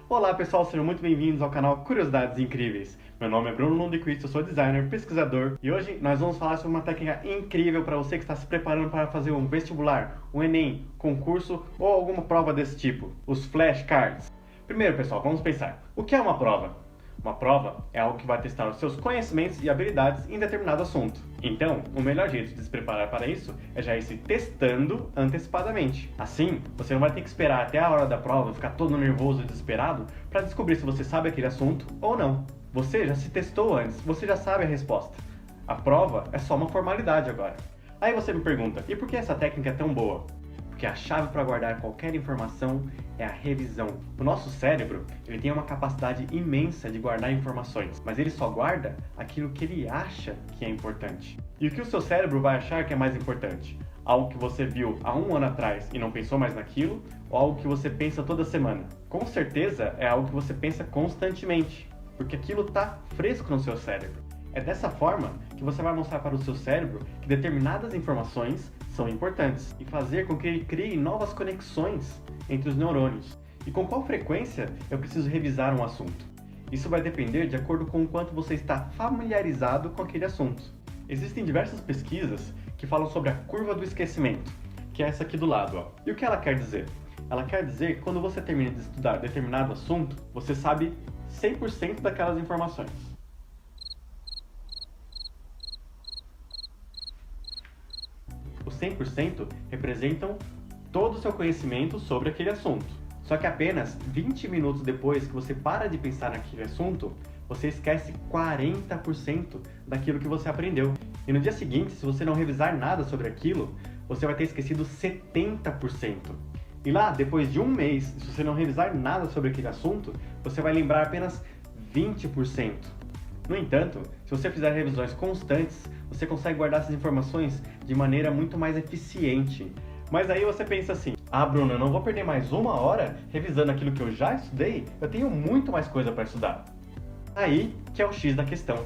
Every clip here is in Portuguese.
Olá pessoal, sejam muito bem-vindos ao canal Curiosidades Incríveis. Meu nome é Bruno Lundquist, eu sou designer, pesquisador e hoje nós vamos falar sobre uma técnica incrível para você que está se preparando para fazer um vestibular, um Enem, concurso ou alguma prova desse tipo, os flashcards. Primeiro pessoal, vamos pensar, o que é uma prova? Uma prova é algo que vai testar os seus conhecimentos e habilidades em determinado assunto. Então, o melhor jeito de se preparar para isso é já ir se testando antecipadamente. Assim, você não vai ter que esperar até a hora da prova, ficar todo nervoso e desesperado para descobrir se você sabe aquele assunto ou não. Você já se testou antes, você já sabe a resposta. A prova é só uma formalidade agora. Aí você me pergunta, e por que essa técnica é tão boa? Porque a chave para guardar qualquer informação é a revisão. O nosso cérebro, ele tem uma capacidade imensa de guardar informações, mas ele só guarda aquilo que ele acha que é importante. E o que o seu cérebro vai achar que é mais importante? Algo que você viu há um ano atrás e não pensou mais naquilo, ou algo que você pensa toda semana? Com certeza é algo que você pensa constantemente, porque aquilo está fresco no seu cérebro. É dessa forma que você vai mostrar para o seu cérebro que determinadas informações são importantes e fazer com que ele crie novas conexões entre os neurônios. E com qual frequência eu preciso revisar um assunto? Isso vai depender de acordo com o quanto você está familiarizado com aquele assunto. Existem diversas pesquisas que falam sobre a curva do esquecimento, que é essa aqui do lado, ó. E o que ela quer dizer? Ela quer dizer que quando você termina de estudar determinado assunto, você sabe 100% daquelas informações. Os 100% representam todo o seu conhecimento sobre aquele assunto. Só que apenas 20 minutos depois que você para de pensar naquele assunto, você esquece 40% daquilo que você aprendeu. E no dia seguinte, se você não revisar nada sobre aquilo, você vai ter esquecido 70%. E lá, depois de um mês, se você não revisar nada sobre aquele assunto, você vai lembrar apenas 20%. No entanto, se você fizer revisões constantes, você consegue guardar essas informações de maneira muito mais eficiente. Mas aí você pensa assim, Bruno, eu não vou perder mais uma hora revisando aquilo que eu já estudei, eu tenho muito mais coisa para estudar. Aí que é o X da questão.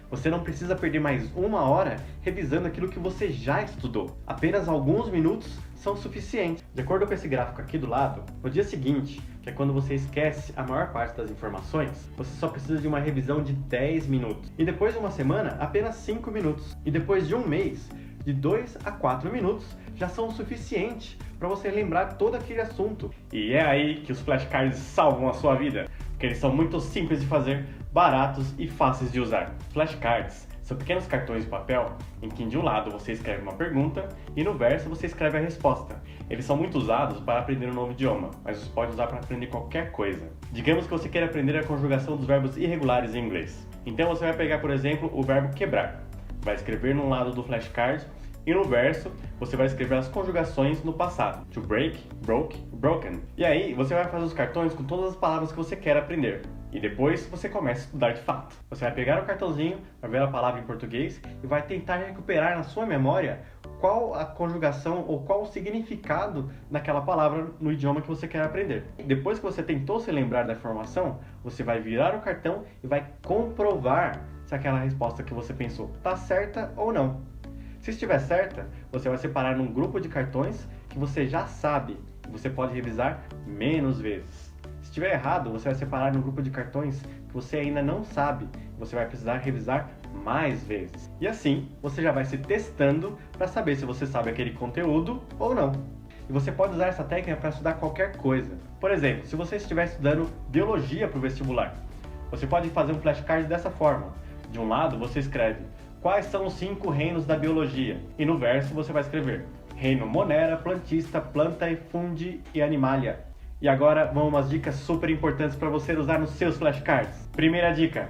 Você não precisa perder mais uma hora revisando aquilo que você já estudou. Apenas alguns minutos são suficientes. De acordo com esse gráfico aqui do lado, no dia seguinte, que é quando você esquece a maior parte das informações, você só precisa de uma revisão de 10 minutos. E depois de uma semana, apenas 5 minutos. E depois de um mês, de 2 a 4 minutos já são o suficiente para você lembrar todo aquele assunto. E é aí que os flashcards salvam a sua vida, porque eles são muito simples de fazer, baratos e fáceis de usar. Flashcards são pequenos cartões de papel em que de um lado você escreve uma pergunta e no verso você escreve a resposta. Eles são muito usados para aprender um novo idioma, mas você pode usar para aprender qualquer coisa. Digamos que você queira aprender a conjugação dos verbos irregulares em inglês. Então você vai pegar, por exemplo, o verbo quebrar. Vai escrever num lado do flashcard e no verso você vai escrever as conjugações no passado. To break, broke, broken. E aí você vai fazer os cartões com todas as palavras que você quer aprender. E depois você começa a estudar de fato. Você vai pegar o cartãozinho, vai ver a palavra em português e vai tentar recuperar na sua memória qual a conjugação ou qual o significado daquela palavra no idioma que você quer aprender. Depois que você tentou se lembrar da informação, você vai virar o cartão e vai comprovar se aquela resposta que você pensou está certa ou não. Se estiver certa, você vai separar num grupo de cartões que você já sabe e você pode revisar menos vezes. Se estiver errado, você vai separar num grupo de cartões que você ainda não sabe e você vai precisar revisar mais vezes. E assim, você já vai se testando para saber se você sabe aquele conteúdo ou não. E você pode usar essa técnica para estudar qualquer coisa. Por exemplo, se você estiver estudando biologia para o vestibular, você pode fazer um flashcard dessa forma. De um lado, você escreve quais são os 5 reinos da biologia. E no verso você vai escrever reino monera, plantista, planta e fundi e animalia. E agora vão umas dicas super importantes para você usar nos seus flashcards. Primeira dica,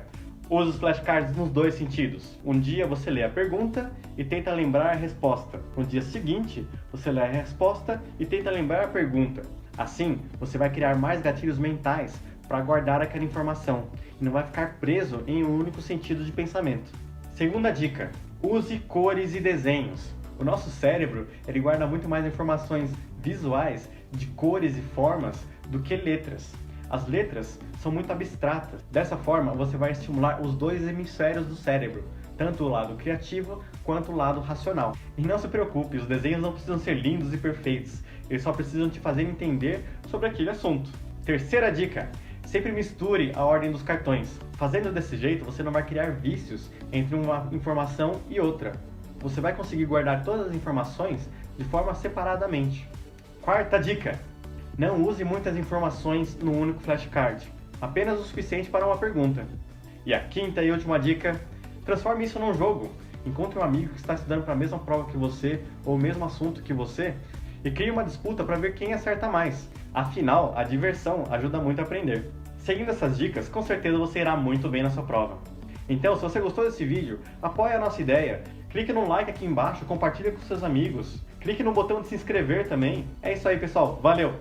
use os flashcards nos dois sentidos. Um dia você lê a pergunta e tenta lembrar a resposta. No dia seguinte, você lê a resposta e tenta lembrar a pergunta. Assim, você vai criar mais gatilhos mentais para guardar aquela informação e não vai ficar preso em um único sentido de pensamento. Segunda dica, use cores e desenhos. O nosso cérebro, ele guarda muito mais informações visuais de cores e formas do que letras. As letras são muito abstratas. Dessa forma, você vai estimular os dois hemisférios do cérebro, tanto o lado criativo quanto o lado racional. E não se preocupe, os desenhos não precisam ser lindos e perfeitos. Eles só precisam te fazer entender sobre aquele assunto. Terceira dica, Sempre misture a ordem dos cartões. Fazendo desse jeito, você não vai criar vícios entre uma informação e outra. Você vai conseguir guardar todas as informações de forma separadamente. Quarta dica: não use muitas informações num único flashcard, apenas o suficiente para uma pergunta. E a quinta e última dica: transforme isso num jogo. Encontre um amigo que está estudando para a mesma prova que você ou o mesmo assunto que você e crie uma disputa para ver quem acerta mais. Afinal, a diversão ajuda muito a aprender. Seguindo essas dicas, com certeza você irá muito bem na sua prova. Então, se você gostou desse vídeo, apoie a nossa ideia, clique no like aqui embaixo, compartilhe com seus amigos, clique no botão de se inscrever também. É isso aí, pessoal. Valeu!